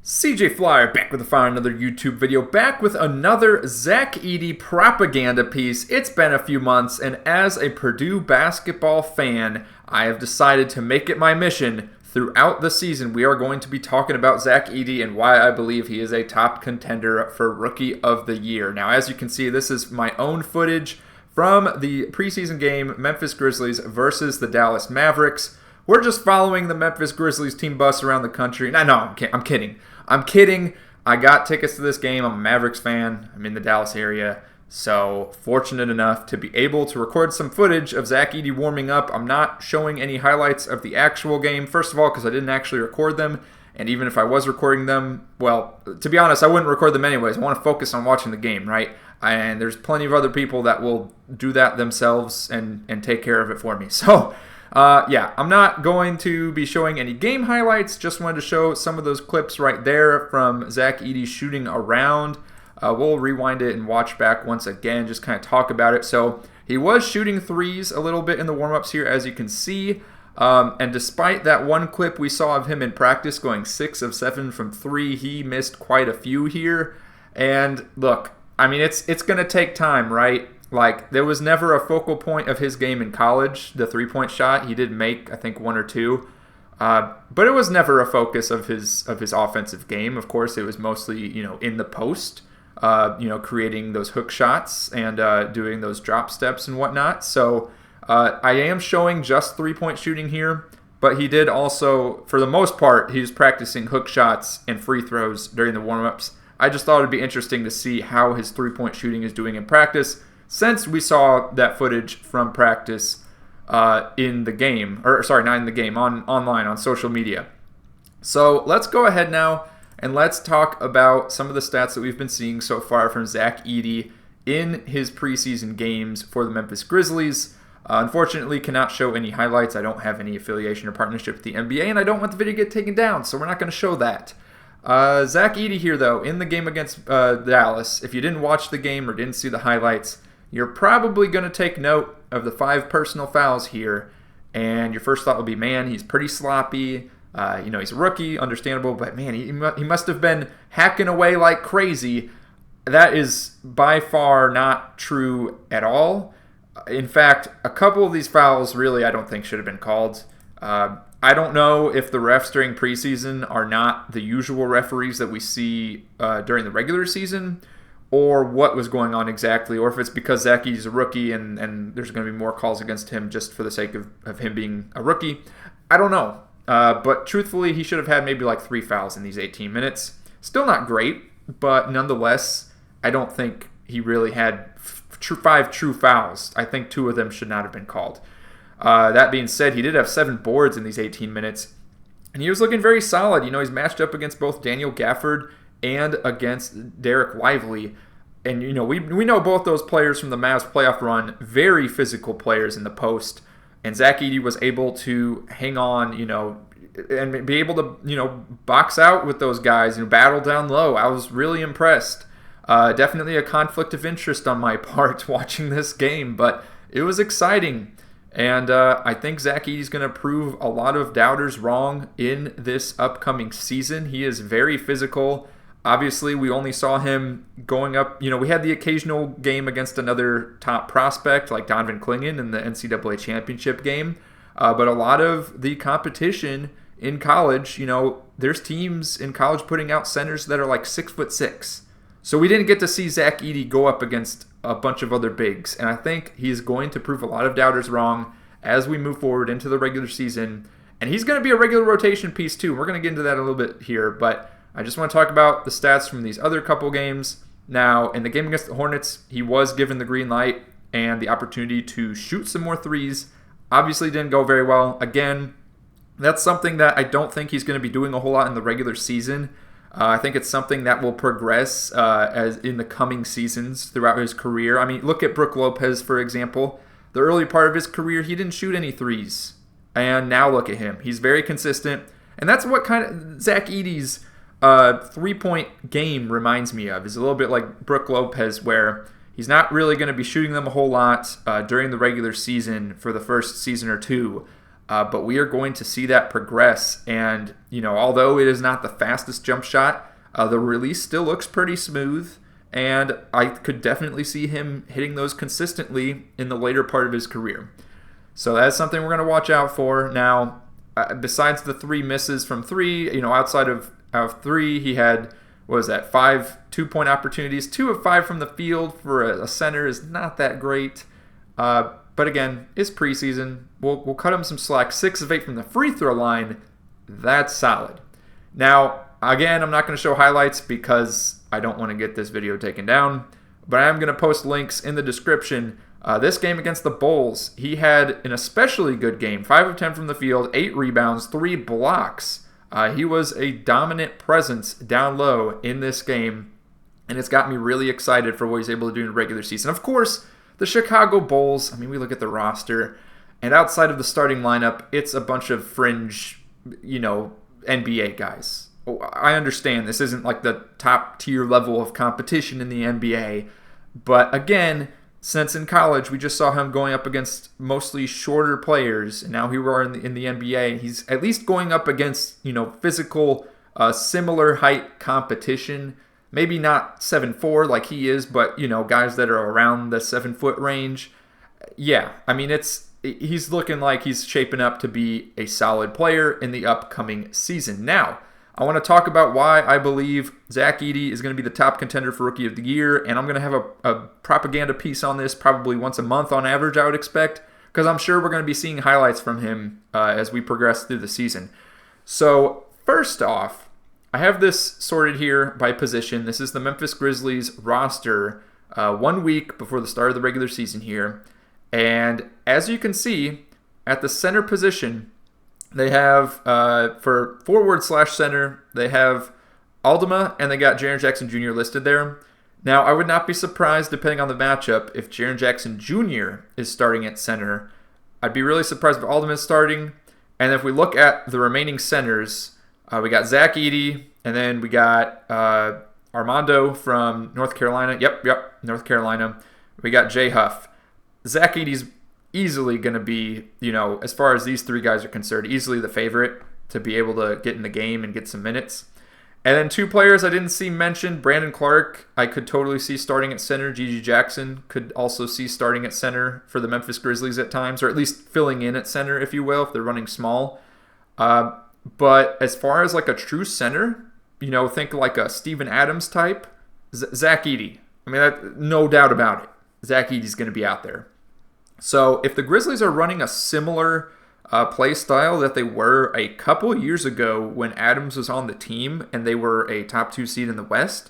CJ Flyer back with another YouTube video, back with another Zach Edey propaganda piece. It's been a few months, and as a Purdue basketball fan, I have decided to make it my mission throughout the season. We are going to be talking about Zach Edey and why I believe he is a top contender for Rookie of the Year. Now, as you can see, this is my own footage from the preseason game, Memphis Grizzlies versus the Dallas Mavericks. We're just following the Memphis Grizzlies team bus around the country. No, I'm kidding. I'm kidding. I got tickets to this game. I'm a Mavericks fan. I'm in the Dallas area. So fortunate enough to be able to record some footage of Zach Edey warming up. I'm not showing any highlights of the actual game. First of all, because I didn't actually record them. And even if I was recording them, well, to be honest, I wouldn't record them anyways. I want to focus on watching the game, right? And there's plenty of other people that will do that themselves and take care of it for me. So yeah, I'm not going to be showing any game highlights. Just wanted to show some of those clips right there from Zach Edey shooting around. We'll rewind it and watch back once again, just kind of talk about it. So he was shooting threes a little bit in the warm-ups here, as you can see. And despite that one clip we saw of him in practice going 6 of 7 from 3, he missed quite a few here. And look, I mean, it's going to take time, right? Like, there was never a focal point of his game in college, the three-point shot. He did make, I think, 1 or 2. But it was never a focus of his offensive game. Of course, it was mostly, in the post, creating those hook shots and doing those drop steps and whatnot. So I am showing just three-point shooting here, but he did also, for the most part, he was practicing hook shots and free throws during the warm-ups. I just thought it would be interesting to see how his three-point shooting is doing in practice, since we saw that footage from practice in the game, or sorry, not in the game, online, on social media. So let's go ahead now and let's talk about some of the stats that we've been seeing so far from Zach Edey in his preseason games for the Memphis Grizzlies. Unfortunately, cannot show any highlights. I don't have any affiliation or partnership with the NBA, and I don't want the video to get taken down, so we're not going to show that. Zach Edey here, though, in the game against Dallas, if you didn't watch the game or didn't see the highlights, you're probably going to take note of the 5 personal fouls here, and your first thought will be, man, he's pretty sloppy. He's a rookie, understandable, but man, he must have been hacking away like crazy. That is by far not true at all. In fact, a couple of these fouls really I don't think should have been called. I don't know if the refs during preseason are not the usual referees that we see during the regular season, or what was going on exactly, or if it's because Zach Edey's a rookie and there's going to be more calls against him just for the sake of him being a rookie. I don't know. But truthfully, he should have had maybe like 3 fouls in these 18 minutes. Still not great, but nonetheless, I don't think he really had 5 true fouls. I think 2 of them should not have been called. That being said, he did have 7 boards in these 18 minutes, and he was looking very solid. He's matched up against both Daniel Gafford and against Derek Lively. And, we know both those players from the Mavs playoff run, very physical players in the post. And Zach Edey was able to hang on, and be able to, box out with those guys and battle down low. I was really impressed. Definitely a conflict of interest on my part watching this game, but it was exciting. And I think Zach Edey's going to prove a lot of doubters wrong in this upcoming season. He is very physical. Obviously, we only saw him going up. We had the occasional game against another top prospect like Donovan Clingan in the NCAA championship game. But a lot of the competition in college, there's teams in college putting out centers that are like 6'6". So we didn't get to see Zach Edey go up against a bunch of other bigs. And I think he's going to prove a lot of doubters wrong as we move forward into the regular season. And he's going to be a regular rotation piece too. We're going to get into that a little bit here, but I just want to talk about the stats from these other couple games. Now, in the game against the Hornets, he was given the green light and the opportunity to shoot some more threes. Obviously didn't go very well. Again, that's something that I don't think he's going to be doing a whole lot in the regular season. I think it's something that will progress as in the coming seasons throughout his career. I mean, look at Brook Lopez, for example. The early part of his career, he didn't shoot any threes. And now look at him. He's very consistent. And that's what kind of Zach Edey's three-point game reminds me of. Is a little bit like Brook Lopez, where he's not really going to be shooting them a whole lot during the regular season for the first season or two. but we are going to see that progress. And, although it is not the fastest jump shot, the release still looks pretty smooth. And I could definitely see him hitting those consistently in the later part of his career. So that's something we're going to watch out for. Now, besides the 3 misses from 3, outside of 3, he had, 5 2-point opportunities. 2 of 5 from the field for a center is not that great. But again, it's preseason. We'll cut him some slack. 6 of 8 from the free throw line. That's solid. Now, again, I'm not going to show highlights because I don't want to get this video taken down. But I am going to post links in the description. This game against the Bulls, he had an especially good game. 5 of 10 from the field, 8 rebounds, 3 blocks. He was a dominant presence down low in this game, and it's got me really excited for what he's able to do in the regular season. Of course, the Chicago Bulls, we look at the roster, and outside of the starting lineup, it's a bunch of fringe, NBA guys. I understand this isn't like the top tier level of competition in the NBA, but again, since in college we just saw him going up against mostly shorter players, and now here we are in the NBA, he's at least going up against physical, similar height competition. Maybe not 7'4" like he is, but guys that are around the 7-foot range. Yeah, he's looking like he's shaping up to be a solid player in the upcoming season. Now, I want to talk about why I believe Zach Edey is going to be the top contender for Rookie of the Year, and I'm going to have a propaganda piece on this probably once a month on average, I would expect, because I'm sure we're going to be seeing highlights from him as we progress through the season. So, first off, I have this sorted here by position. This is the Memphis Grizzlies roster 1 week before the start of the regular season here, and as you can see, at the center position, they have, for forward/center, they have Aldama, and they got Jaren Jackson Jr. listed there. Now, I would not be surprised, depending on the matchup, if Jaren Jackson Jr. is starting at center. I'd be really surprised if Aldama is starting. And if we look at the remaining centers, we got Zach Edey, and then we got Armando from North Carolina. Yep, North Carolina. We got Jay Huff. Zach Edey's easily going to be, as far as these 3 guys are concerned, easily the favorite to be able to get in the game and get some minutes. And then 2 players I didn't see mentioned. Brandon Clark, I could totally see starting at center. Gigi Jackson could also see starting at center for the Memphis Grizzlies at times, or at least filling in at center, if you will, if they're running small. But as far as like a true center, think like a Steven Adams type, Zach Edey. No doubt about it. Zach Edey's going to be out there. So if the Grizzlies are running a similar play style that they were a couple years ago when Adams was on the team and they were a top 2 seed in the West,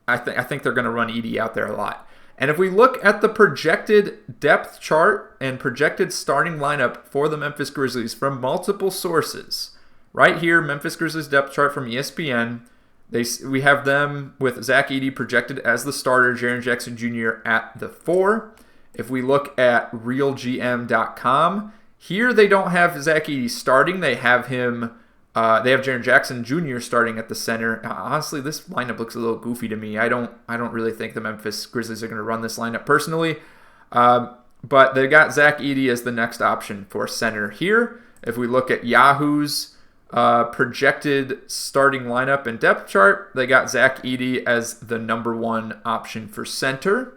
I think they're going to run Edey out there a lot. And if we look at the projected depth chart and projected starting lineup for the Memphis Grizzlies from multiple sources, right here, Memphis Grizzlies depth chart from ESPN, we have them with Zach Edey projected as the starter, Jaren Jackson Jr. at the 4. If we look at realgm.com, here they don't have Zach Edey starting. They have him. They have Jaren Jackson Jr. starting at the center. Honestly, this lineup looks a little goofy to me. I don't really think the Memphis Grizzlies are going to run this lineup personally. But they got Zach Edey as the next option for center here. If we look at Yahoo's projected starting lineup and depth chart, they got Zach Edey as the number 1 option for center.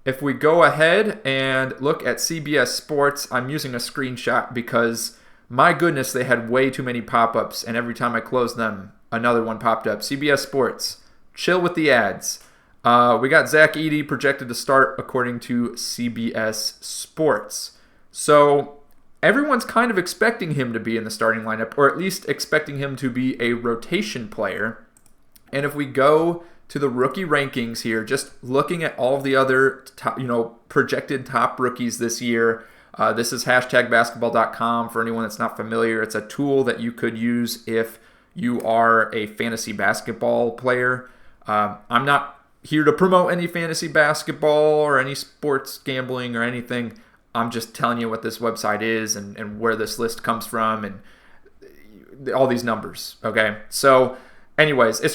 If we go ahead and look at CBS Sports, I'm using a screenshot because, my goodness, they had way too many pop-ups, and every time I closed them, another one popped up. CBS Sports, chill with the ads. We got Zach Edey projected to start according to CBS Sports. So everyone's kind of expecting him to be in the starting lineup, or at least expecting him to be a rotation player. And if we go to the rookie rankings here, just looking at all of the other top, projected top rookies this year. This is #basketball.com for anyone that's not familiar. It's a tool that you could use if you are a fantasy basketball player. I'm not here to promote any fantasy basketball or any sports gambling or anything. I'm just telling you what this website is and where this list comes from and all these numbers. Okay, so anyways, it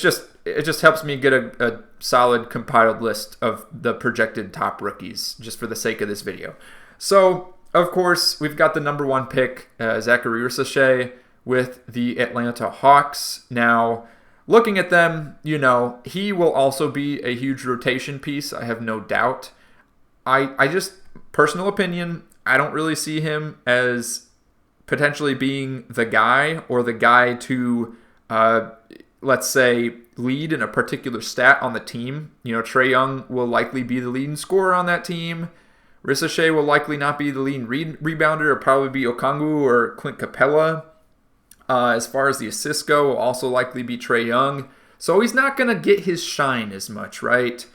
just helps me get a solid compiled list of the projected top rookies just for the sake of this video. So of course, we've got the number 1 pick, Zachary Rissache, with the Atlanta Hawks. Now, looking at them, he will also be a huge rotation piece. I have no doubt. I just, personal opinion, I don't really see him as potentially being the guy or the guy to, let's say, lead in a particular stat on the team. Trae Young will likely be the leading scorer on that team. Rissache will likely not be the leading rebounder. It'll probably be Okongwu or Clint Capella. As far as the assists go, will also likely be Trae Young. So he's not going to get his shine as much, right?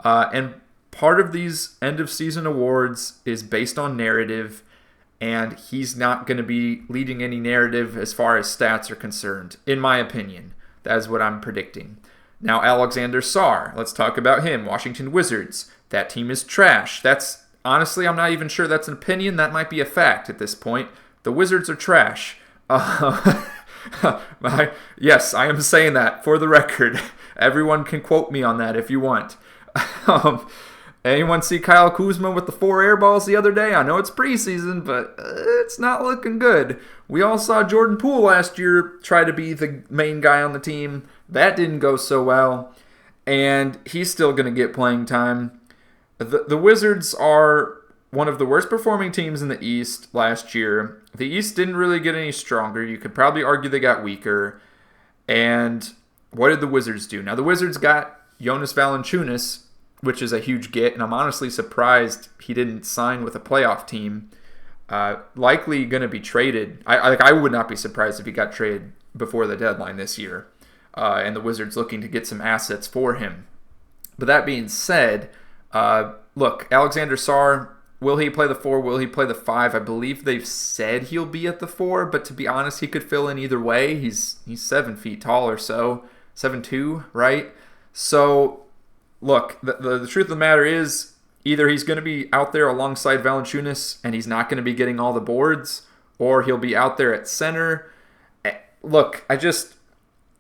And part of these end-of-season awards is based on narrative, and he's not going to be leading any narrative as far as stats are concerned, in my opinion. That's what I'm predicting. Now, Alexander Sarr, let's talk about him. Washington Wizards. That team is trash. Honestly, I'm not even sure that's an opinion. That might be a fact at this point. The Wizards are trash. Yes, I am saying that for the record. Everyone can quote me on that if you want. Anyone see Kyle Kuzma with the 4 air balls the other day? I know it's preseason, but it's not looking good. We all saw Jordan Poole last year try to be the main guy on the team. That didn't go so well, and he's still going to get playing time. The Wizards are one of the worst performing teams in the East last year. The East didn't really get any stronger. You could probably argue they got weaker. And what did the Wizards do? Now, the Wizards got Jonas Valanciunas, which is a huge get, and I'm honestly surprised he didn't sign with a playoff team. Likely going to be traded. I would not be surprised if he got traded before the deadline this year, and the Wizards looking to get some assets for him. But that being said, look, Alexander Sarr, will he play the 4? Will he play the 5? I believe they've said he'll be at the 4, but to be honest, he could fill in either way. He's 7 feet tall or so, 7'2", right? So, look, the truth of the matter is either he's going to be out there alongside Valanciunas and he's not going to be getting all the boards, or he'll be out there at center. Look,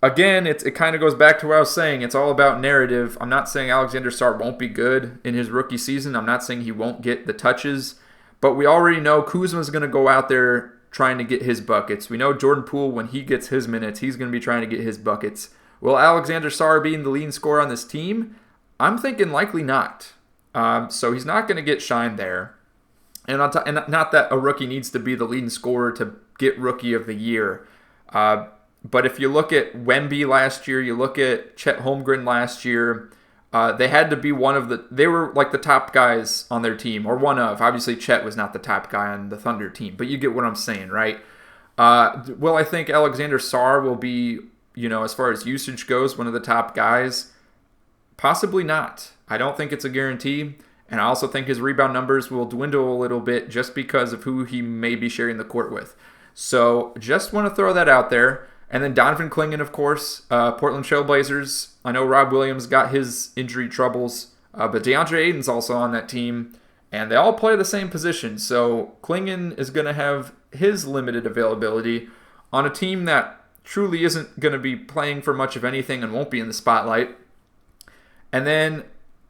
again, it kind of goes back to what I was saying. It's all about narrative. I'm not saying Alexander Sarr won't be good in his rookie season. I'm not saying he won't get the touches. But we already know Kuzma's going to go out there trying to get his buckets. We know Jordan Poole, when he gets his minutes, he's going to be trying to get his buckets. Will Alexander Sarr be the leading scorer on this team? I'm thinking likely not. So he's not going to get shine there. And not that a rookie needs to be the leading scorer to get Rookie of the Year. But if you look at Wemby last year, you look at Chet Holmgren last year, they had to be they were like the top guys on their team, or one of. Obviously, Chet was not the top guy on the Thunder team, but you get what I'm saying, right? Well, I think Alexander Sarr will be, as far as usage goes, one of the top guys. Possibly not. I don't think it's a guarantee, and I also think his rebound numbers will dwindle a little bit just because of who he may be sharing the court with. So just want to throw that out there. And then Donovan Clingan, of course, Portland Trailblazers. I know Rob Williams got his injury troubles, but DeAndre Ayton's also on that team, and they all play the same position. So Clingan is going to have his limited availability on a team that truly isn't going to be playing for much of anything and won't be in the spotlight. And then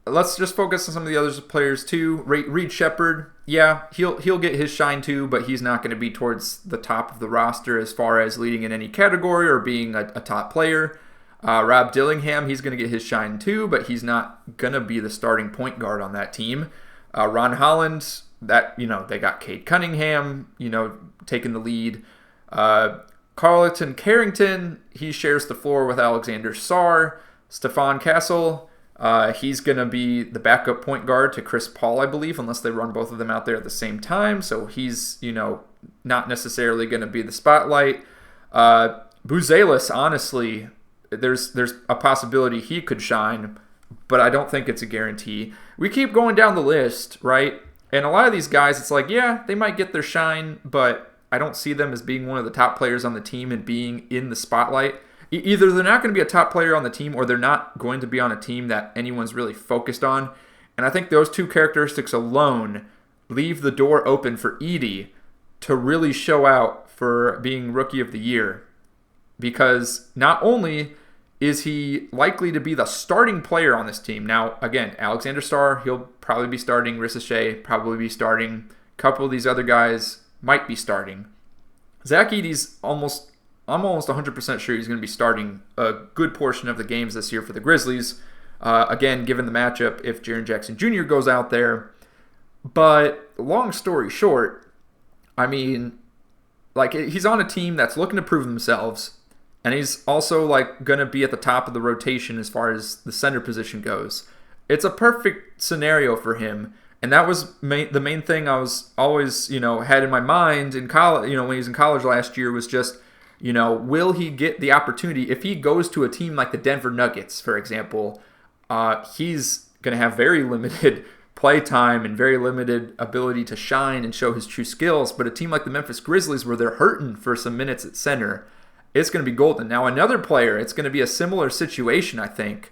let's just focus on some of the other players too. Reed Shepherd, yeah, he'll get his shine too, but he's not going to be towards the top of the roster as far as leading in any category or being a top player. Rob Dillingham, he's going to get his shine too, but he's not going to be the starting point guard on that team. Ron Holland, they got Cade Cunningham, taking the lead. Carlton Carrington, he shares the floor with Alexander Sarr. Stephon Castle, he's going to be the backup point guard to Chris Paul, I believe, unless they run both of them out there at the same time. So he's, not necessarily going to be the spotlight. Buzelis, honestly, there's a possibility he could shine, but I don't think it's a guarantee. We keep going down the list, right? And a lot of these guys, it's like, yeah, they might get their shine, but I don't see them as being one of the top players on the team and being in the spotlight. Either they're not going to be a top player on the team, or they're not going to be on a team that anyone's really focused on. And I think those two characteristics alone leave the door open for Edey to really show out for being Rookie of the Year. Because not only is he likely to be the starting player on this team. Now, again, Alexander Sarr, he'll probably be starting. Rissache, probably be starting. A couple of these other guys might be starting. Zach Edey's I'm almost 100% sure he's going to be starting a good portion of the games this year for the Grizzlies. Again, given the matchup, if Jaren Jackson Jr. goes out there. But long story short, I mean, like, he's on a team that's looking to prove themselves, and he's also like going to be at the top of the rotation as far as the center position goes. It's a perfect scenario for him, and that was the main thing I was always, had in my mind in college. When he was in college last year, was just, will he get the opportunity if he goes to a team like the Denver Nuggets, for example? He's going to have very limited play time and very limited ability to shine and show his true skills. But a team like the Memphis Grizzlies, where they're hurting for some minutes at center, it's going to be golden. Now, another player, it's going to be a similar situation, I think,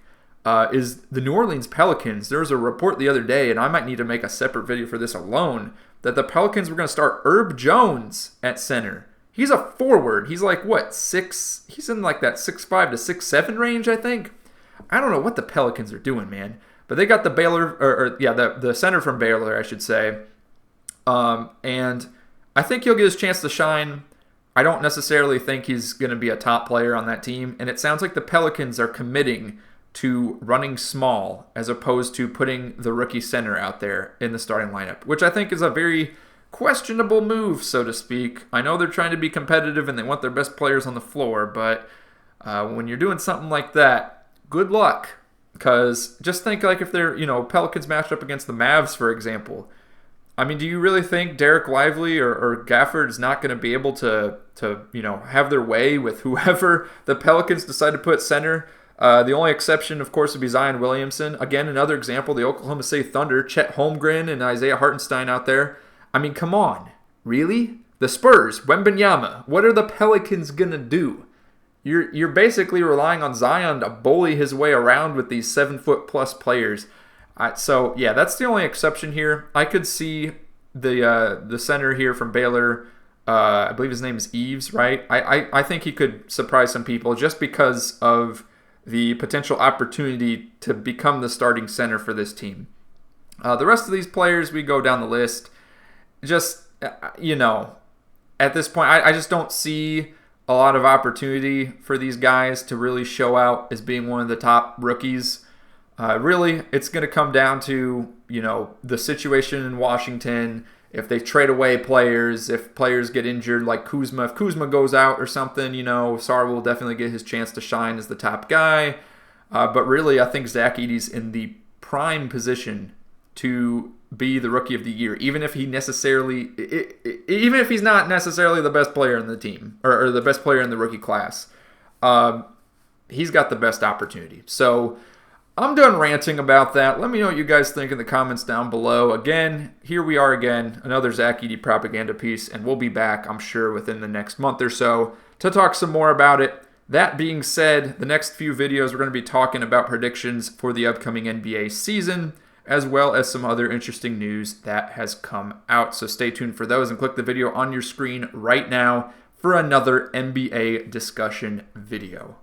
is the New Orleans Pelicans. There was a report the other day, and I might need to make a separate video for this alone, that the Pelicans were going to start Herb Jones at center. He's a forward. He's like, what, 6? He's in like that 6'5" to 6'7" range, I think. I don't know what the Pelicans are doing, man. But they got the the center from Baylor, I should say. And I think he'll get his chance to shine. I don't necessarily think he's going to be a top player on that team. And it sounds like the Pelicans are committing to running small as opposed to putting the rookie center out there in the starting lineup, which I think is a very questionable move, so to speak. I know they're trying to be competitive and they want their best players on the floor, but when you're doing something like that, good luck. Because just think, like, if they're, Pelicans matched up against the Mavs, for example. I mean, do you really think Derek Lively or Gafford is not going to be able to have their way with whoever the Pelicans decide to put center? The only exception, of course, would be Zion Williamson. Again, another example, the Oklahoma City Thunder, Chet Holmgren and Isaiah Hartenstein out there. I mean, come on. Really? The Spurs, Wembanyama. What are the Pelicans going to do? You're basically relying on Zion to bully his way around with these 7-foot-plus players. So, yeah, that's the only exception here. I could see the center here from Baylor, I believe his name is Eves, right? I think he could surprise some people just because of the potential opportunity to become the starting center for this team. The rest of these players, we go down the list. Just, at this point, I just don't see a lot of opportunity for these guys to really show out as being one of the top rookies. Really, it's going to come down to, the situation in Washington. If they trade away players, if players get injured like Kuzma, if Kuzma goes out or something, Sarr will definitely get his chance to shine as the top guy. But really, I think Zach Edey's in the prime position to be the rookie of the year, even if he's not necessarily the best player in the team or the best player in the rookie class. He's got the best opportunity. So I'm done ranting about that. Let me know what you guys think in the comments down below. Again, here we are again, another Zach Edey propaganda piece, and we'll be back, I'm sure, within the next month or so to talk some more about it. That being said, the next few videos we're going to be talking about predictions for the upcoming NBA season, as well as some other interesting news that has come out. So stay tuned for those and click the video on your screen right now for another NBA discussion video.